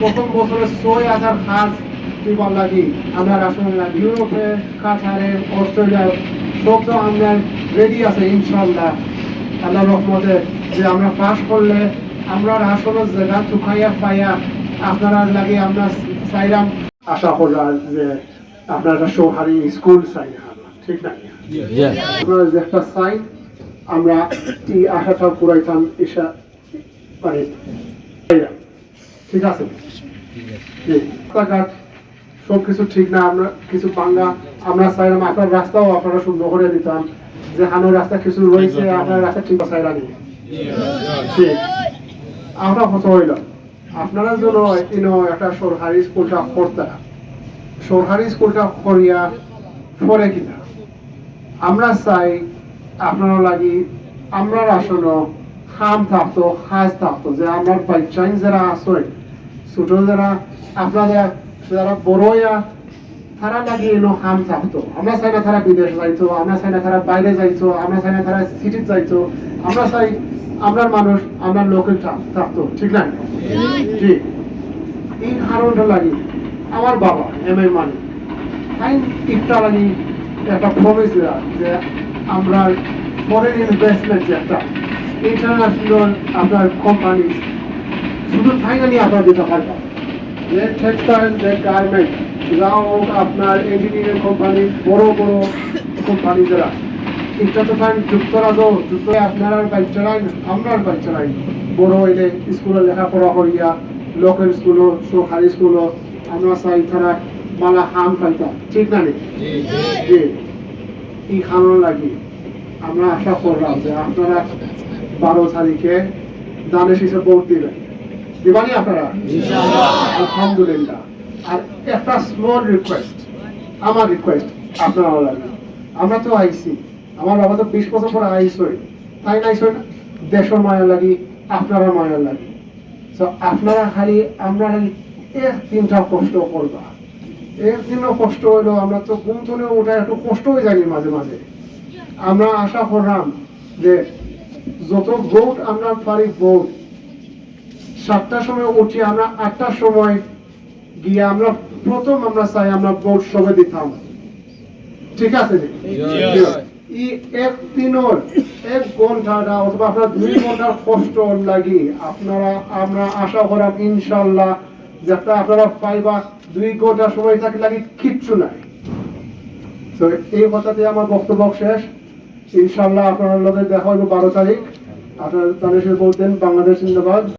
প্রথম বছরে ৬,০০০ খাস দিবার লাগি আমরা রাশনের লাগি ইউরোপে, কাতারে, অস্ট্রেলিয়া সব তো আমরা রেডি আছে ইনশাল্লাহ আল্লাহ রহমতে যে আমরা পাস করলে আমরা রাশনের জায়গা চুকাইয়া পাইয়া আপনারা লাগে আমরা চাইলাম আশা করলাম যে আপনারা একটা সৌহারি স্কুল চাই ঠিক না আপনারা যে একটা চাই আমরা এই আশাটা পুরাইতাম ঈশা মানে ঠিক আছে রাস্তাঘাট সবকিছু ঠিক না আমরা কিছু বাঙ্গা আমরা চাইলাম আপনার রাস্তাও আপনারা সুন্দর করে দিতাম যে হানো রাস্তা কিছু রয়েছে আপনার রাস্তা ঠিক আছে রাখি ঠিক আমরা কত হইল আপনারা জন্য একটা সরকারি স্কুলটা করতে সরকারি স্কুলটা করিয়া পরে কিনা আমরা চাই আপনারা লাগি আমরা আসলে খাম থাকতো সাজ থাকতো যে আমার বাচ্চাই যারা আছে ছোট যারা আপনারা যারা বড়ইয়া তারা লাগি এলো খাম থাকতো আমরা চাই না তারা বিদেশ যাইতো আমরা চাই না তারা বাইরে যাইতো আমরা চাই না তারা সিটিতে যাইতো আমরা চাই আমরা মানুষ আমরা লোকাল থাকতো ঠিক না জি এই কারণটা লাগি আমার বাবা এম.এ. মানি তাই একটা লাগি একটা প্রমিস দেওয়া যে আমরা ফরেন ইনভেস্টমেন্ট যে একটা ইন্টারন্যাশনাল আপনার কোম্পানি শুধু ফাইনালি আপনার দিতে পারবেন যে টেক্সটাইল যে গার্মেন্ট যাও আপনার ইঞ্জিনিয়ারিং কোম্পানি বড় বড় কোম্পানি যারা এটা তো ফাইন যুক্ত আপনার বাচ্চারাই আমরা বাচ্চারাই বড় হইলে স্কুলে লেখাপড়া করিয়া লোকাল স্কুলও সরকারি স্কুলও আমরা চাই তারা মালা হাম পাইতাম ঠিক না জি এই খানো লাগি আমরা আশা করলাম যে আপনারা 12 তারিখে দানের হিসেবে ভোট দিবেন দিবানি আপনারা আলহামদুলিল্লাহ আর একটা স্মল রিকোয়েস্ট আমার রিকোয়েস্ট আপনারা লাগে আমরা তো আইসি আমার বাবা তো 20 বছর পরে আইসই তাই না আইসই না দেশের মায়া লাগি আপনারা মায়া লাগি তো আপনারা খালি আমরা তিনটা কষ্ট করবা একদিনও কষ্ট হইলো আমরা তো ঘুম তুলে ওঠা একটু কষ্ট হয়ে যায়নি মাঝে মাঝে আমরা আশা করলাম যে যত ভোট আমরা পারি ভোট 7টার সময় উঠি আমরা 8টার সময় গিয়ে আমরা প্রথম আমরা চাই আমরা ভোট সবে দিতাম ঠিক আছে এই একদিনের 1 ঘন্টাটা অথবা আপনার 2 ঘন্টার কষ্ট লাগি আপনারা আমরা আশা করাম ইনশাল্লাহ যেটা আপনারা পাইবা 2 ঘন্টা সময় থাকে লাগি কিচ্ছু নাই তো এই কথাতে আমার বক্তব্য শেষ ইনশাল্লাহ আপনার লগে দেখা হইব 12 তারিখ আপনারা জানেন বলতেন বাংলাদেশ জিন্দাবাদ।